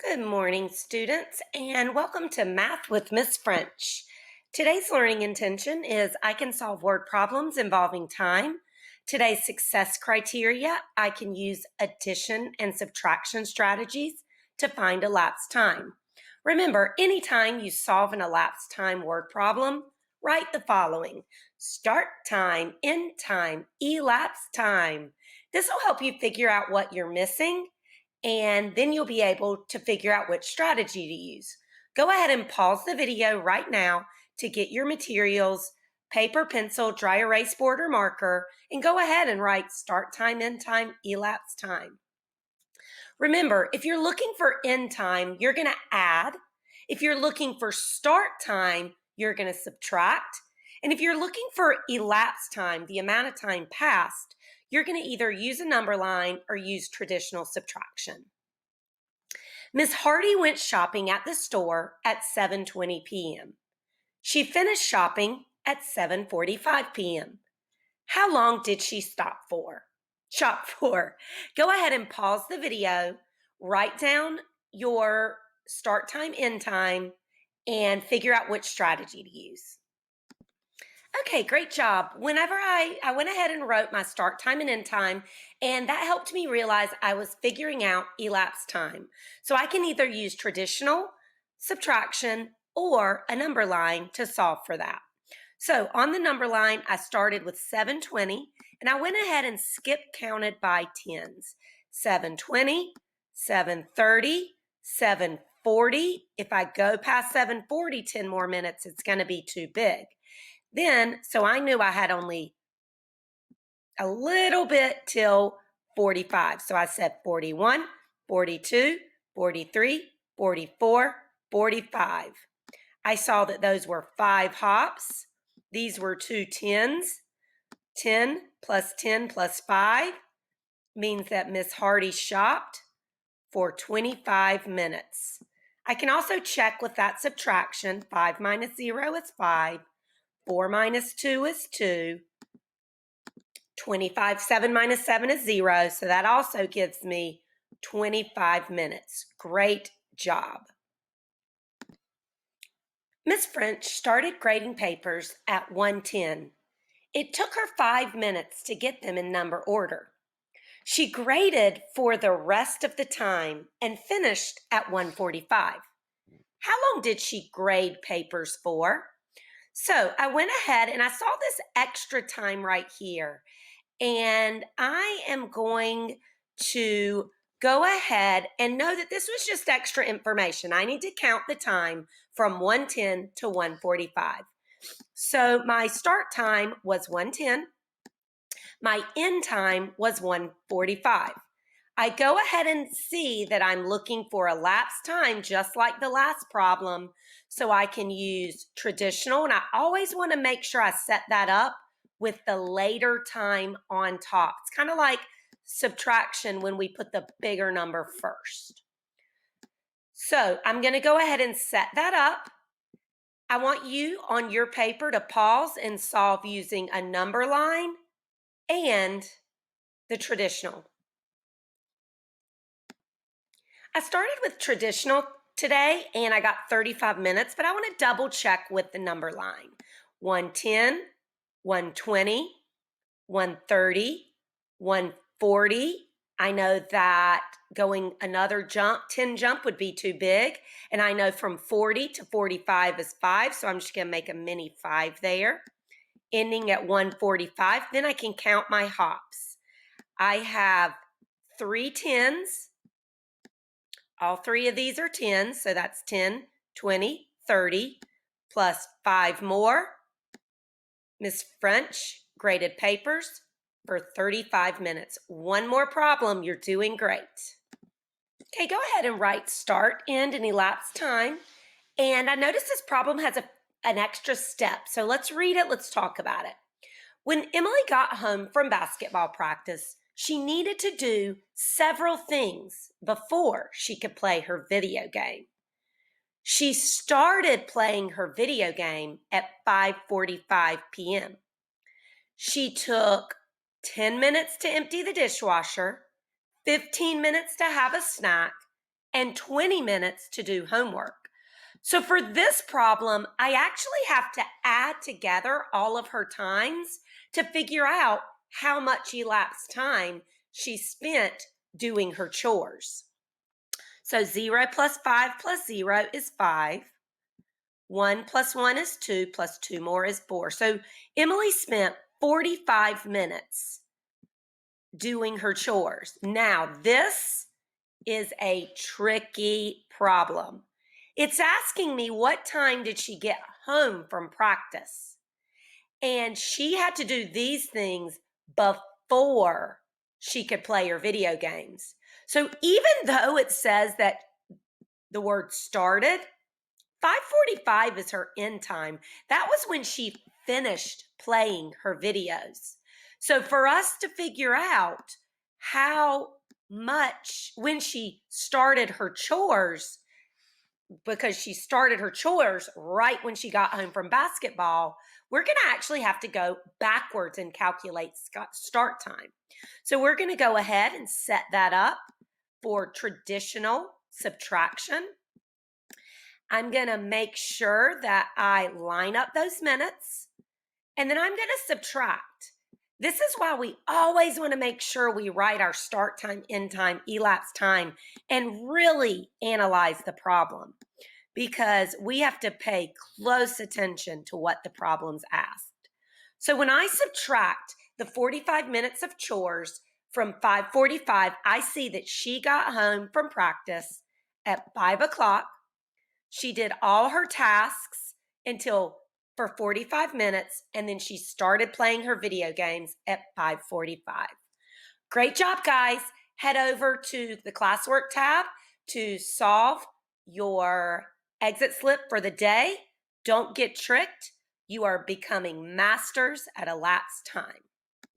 Good morning, students, and welcome to Math with Miss French. Today's learning intention is I can solve word problems involving time. Today's success criteria, I can use addition and subtraction strategies to find elapsed time. Remember, anytime you solve an elapsed time word problem, write the following: start time, end time, elapsed time. This will help you figure out what you're missing, and then you'll be able to figure out which strategy to use. Go ahead and pause the video right now to get your materials, paper, pencil, dry erase board, or marker, and go ahead and write start time, end time, elapsed time. Remember, if you're looking for end time, you're going to add. If you're looking for start time, you're going to subtract. And if you're looking for elapsed time, the amount of time passed, you're going to either use a number line or use traditional subtraction. Miss Hardy went shopping at the store at 7:20 p.m. She finished shopping at 7:45 p.m. How long did she shop for? Go ahead and pause the video, write down your start time, end time, and figure out which strategy to use. Okay, great job. Whenever I went ahead and wrote my start time and end time, and that helped me realize I was figuring out elapsed time. So I can either use traditional subtraction or a number line to solve for that. So on the number line, I started with 720, and I went ahead and skip counted by tens. 720, 730, 740. If I go past 740 10 more minutes, it's going to be too big. Then, so I knew I had only a little bit till 45. So I said 41, 42, 43, 44, 45. I saw that those were 5 hops. These were 2 tens. 10 plus 10 plus 5 means that Miss Hardy shopped for 25 minutes. I can also check with that subtraction. 5 minus 0 is 5. 4 minus 2 is 2. 7 minus 7 is 0. So that also gives me 25 minutes. Great job. Miss French started grading papers at 1:10. It took her 5 minutes to get them in number order. She graded for the rest of the time and finished at 1:45. How long did she grade papers for? So I went ahead and I saw this extra time right here, and I am going to go ahead and know that this was just extra information. I need to count the time from 1:10 to 1:45. So my start time was 1:10. My end time was 1:45. I go ahead and see that I'm looking for elapsed time just like the last problem, so I can use traditional, and I always want to make sure I set that up with the later time on top. It's kind of like subtraction when we put the bigger number first. So I'm going to go ahead and set that up. I want you on your paper to pause and solve using a number line and the traditional. I started with traditional today and I got 35 minutes, but I want to double check with the number line. 110, 120, 130, 140. I know that going another jump, 10 jump would be too big. And I know from 40 to 45 is 5, so I'm just going to make a mini 5 there. Ending at 145, then I can count my hops. I have 3 tens. All 3 of these are 10s, so that's 10, 20, 30, plus 5 more. Miss French graded papers for 35 minutes. One more problem, you're doing great. Okay, go ahead and write start, end, and elapsed time. And I noticed this problem has an extra step, so let's read it, let's talk about it. When Emily got home from basketball practice, she needed to do several things before she could play her video game. She started playing her video game at 5:45 p.m. She took 10 minutes to empty the dishwasher, 15 minutes to have a snack, and 20 minutes to do homework. So for this problem, I actually have to add together all of her times to figure out how much elapsed time she spent doing her chores. So 0 plus 5 plus 0 is 5. 1 plus 1 is 2, plus 2 more is 4. So Emily spent 45 minutes doing her chores. Now, this is a tricky problem. It's asking me what time did she get home from practice? And she had to do these things before she could play her video games. So even though it says that the word started, 5:45 is her end time. That was when she finished playing her videos. So for us to figure out how much when she started her chores, because she started her chores right when she got home from basketball, we're going to actually have to go backwards and calculate start time. So we're going to go ahead and set that up for traditional subtraction. I'm going to make sure that I line up those minutes, and then I'm going to subtract. This is why we always want to make sure we write our start time, end time, elapsed time, and really analyze the problem, because we have to pay close attention to what the problem's asked. So when I subtract the 45 minutes of chores from 5:45, I see that she got home from practice at 5 o'clock. She did all her tasks until for 45 minutes, and then she started playing her video games at 5:45. Great job, guys. Head over to the classwork tab to solve your exit slip for the day. Don't get tricked. You are becoming masters at elapsed time.